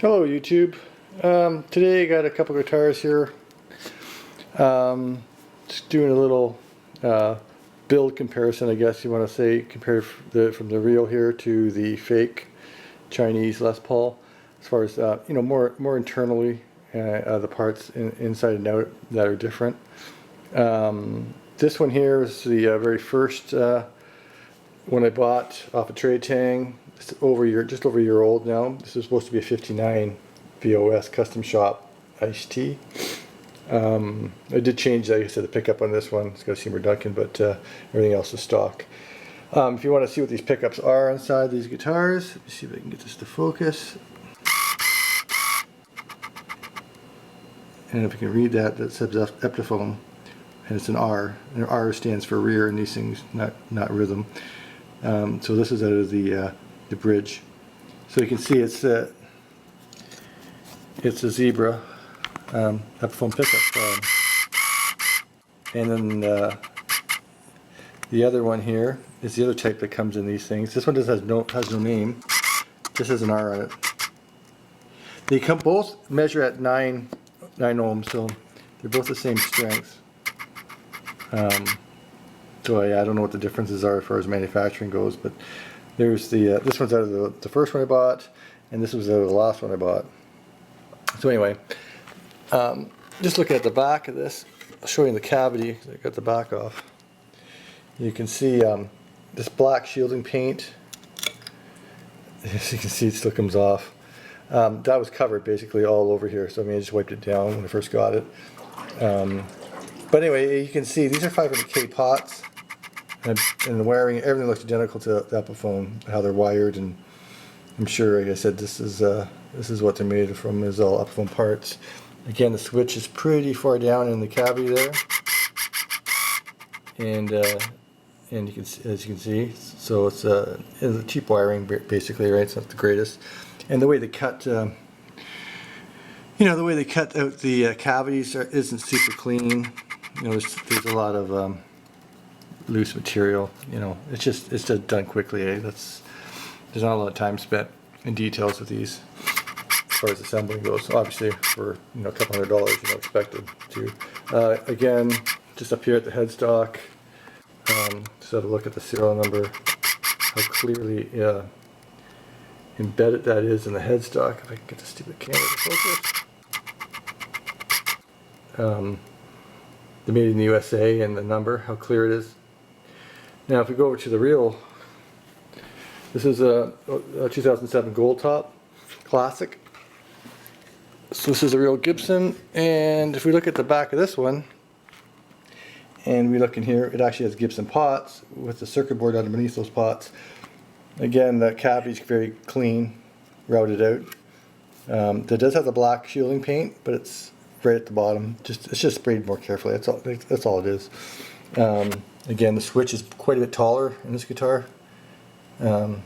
Hello YouTube. Today I got a couple guitars here. Just doing a little build comparison, I guess you want to say, compared from the real here to the fake Chinese Les Paul, as far as more internally the parts inside and out that are different. This one here is the very first one I bought off a trade tang. It's just over a year old now. This is supposed to be a 59 VOS custom shop iced tea. I did change, like I said, the pickup on this one. It's got a Seymour Duncan, but everything else is stock. If you want to see what these pickups are inside these guitars, let me see if I can get this to focus. And if you can read that, that says Epiphone, and it's an R. And R stands for rear in these things, not rhythm. So this is out of the bridge. So you can see it's a zebra Epiphone pickup. And then the other one here is the other type that comes in these things. This one just has no name. Just has an R on it. They both measure at 9 ohms, so they're both the same strength. So I don't know what the differences are as far as manufacturing goes, but there's this one's out of the first one I bought, and this was out of the last one I bought. So anyway, just looking at the back of this, I'll show you the cavity. I got the back off. You can see this black shielding paint. As you can see, it still comes off. That was covered basically all over here, so I just wiped it down when I first got it. But anyway, you can see these are 500K pots, and the wiring, everything looks identical to the Epiphone, how they're wired, and I'm sure, like I said, this is what they're made from, is all Epiphone parts. Again, the switch is pretty far down in the cavity there, and you can, as you can see, so it's a cheap wiring basically, right? It's not the greatest, and the way they cut. The way they cut out the cavities isn't super clean. There's a lot of loose material. It's just done quickly. There's not a lot of time spent in details with these as far as assembling goes. Obviously, for a couple $100, expected to. Again, just up here at the headstock, just have a look at the serial number. How clearly embedded that is in the headstock. If I can get the stupid camera to focus. The made in the USA and the number, how clear it is. Now if we go over to the real, this is a 2007 Gold Top Classic. So this is a real Gibson, and if we look at the back of this one, and we look in here, it actually has Gibson pots with the circuit board underneath those pots. Again, the cavity is very clean, routed out. That does have the black shielding paint, but it's right at the bottom. It's just sprayed more carefully. That's all it is. Again, the switch is quite a bit taller in this guitar than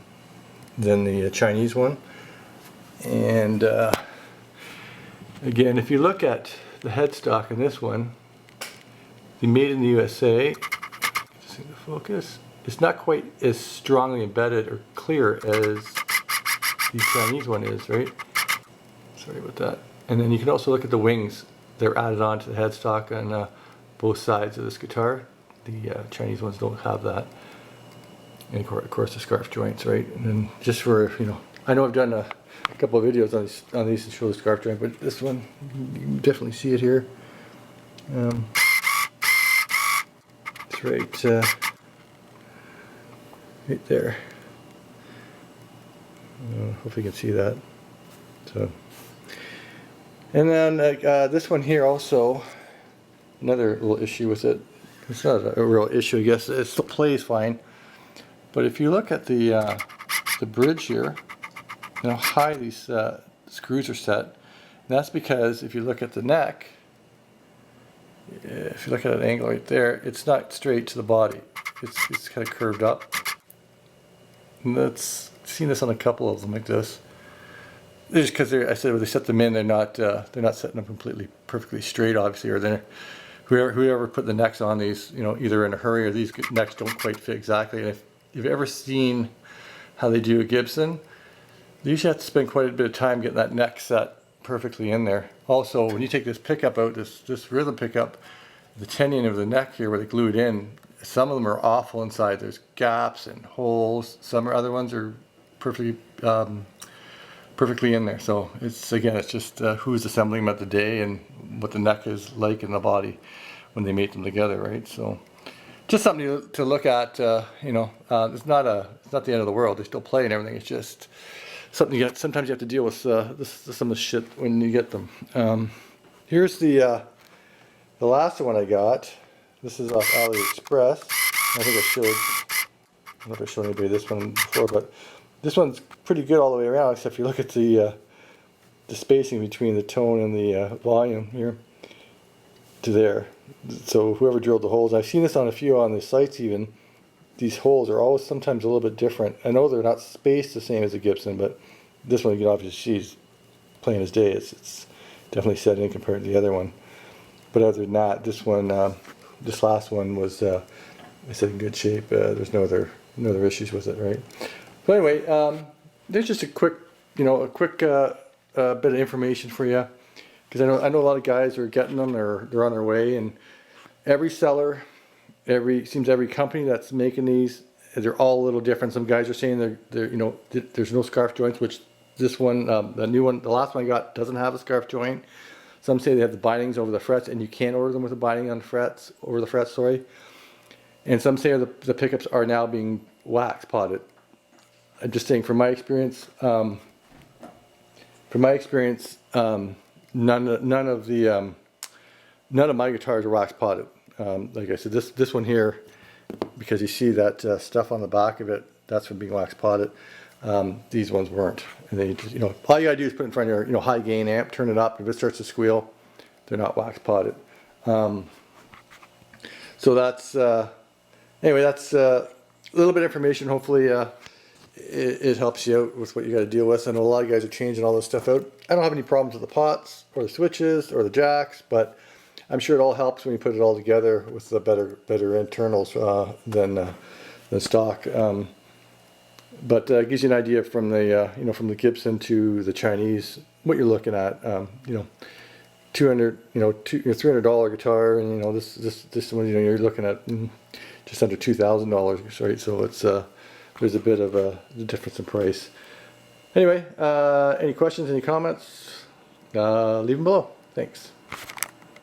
the Chinese one. And again, if you look at the headstock in this one, the made in the USA, just need to focus. It's not quite as strongly embedded or clear as the Chinese one is, right? Sorry about that. And then you can also look at the wings. They're added on to the headstock on both sides of this guitar. The Chinese ones don't have that. And of course the scarf joints, right? And then just for, I know I've done a couple of videos on these to show the scarf joint, but this one, you can definitely see it here. It's right there. Hopefully you can see that. So. And then this one here also, another little issue with it. It's not a real issue, I guess. It still plays fine. But if you look at the bridge here, how high these screws are set, and that's because if you look at the neck, if you look at an angle right there, it's not straight to the body. It's kind of curved up. And that's, I've seen this on a couple of them like this. Just because I said when they set them in, they're not setting them completely perfectly straight, obviously, or they're whoever put the necks on these, either in a hurry or these necks don't quite fit exactly. And if you've ever seen how they do a Gibson, You usually have to spend quite a bit of time getting that neck set perfectly in there. Also, when you take this pickup out, this rhythm pickup, the tenon of the neck here where they glue it in, some of them are awful inside. There's gaps and holes. Some other ones are perfectly perfectly in there. So it's, again, it's just who's assembling them at the day and what the neck is like in the body when they mate them together, right? So just something to look at. It's not the end of the world. They still play and everything. It's just something sometimes you have to deal with some of the shit when you get them. Here's the last one I got. This is off AliExpress. I think I don't know if I showed anybody this one before, but this one's pretty good all the way around, except if you look at the spacing between the tone and the volume here to there. So whoever drilled the holes, I've seen this on a few on the sites even, these holes are always sometimes a little bit different. I know they're not spaced the same as a Gibson, but this one you can obviously see is plain as day. It's definitely set in compared to the other one. But other than that, this one, this last one was, it's in good shape. There's no other issues with it, right? So anyway, there's just a quick, bit of information for you, because I know a lot of guys are getting them, they're on their way, and every seller, every company that's making these, they're all a little different. Some guys are saying there's no scarf joints, which this one, the new one, the last one I got doesn't have a scarf joint. Some say they have the bindings over the frets, and you can't order them with a binding on the frets, sorry. And some say the pickups are now being wax potted. I'm just saying, from my experience, none of my guitars are wax potted. Like I said, this one here, because you see that stuff on the back of it, that's from being wax potted. These ones weren't, and they just, all you gotta do is put it in front of your high gain amp, turn it up. If it starts to squeal, they're not wax potted. So that's anyway, that's a little bit of information. Hopefully it helps you out with what you got to deal with. I know a lot of guys are changing all this stuff out. I don't have any problems with the pots or the switches or the jacks, but I'm sure it all helps when you put it all together with the better internals than stock. But it gives you an idea from the from the Gibson to the Chinese what you're looking at. $300 guitar, and this one you're looking at just under $2,000, right? So it's there's a bit of a difference in price. Anyway, any questions, any comments? Leave them below. Thanks.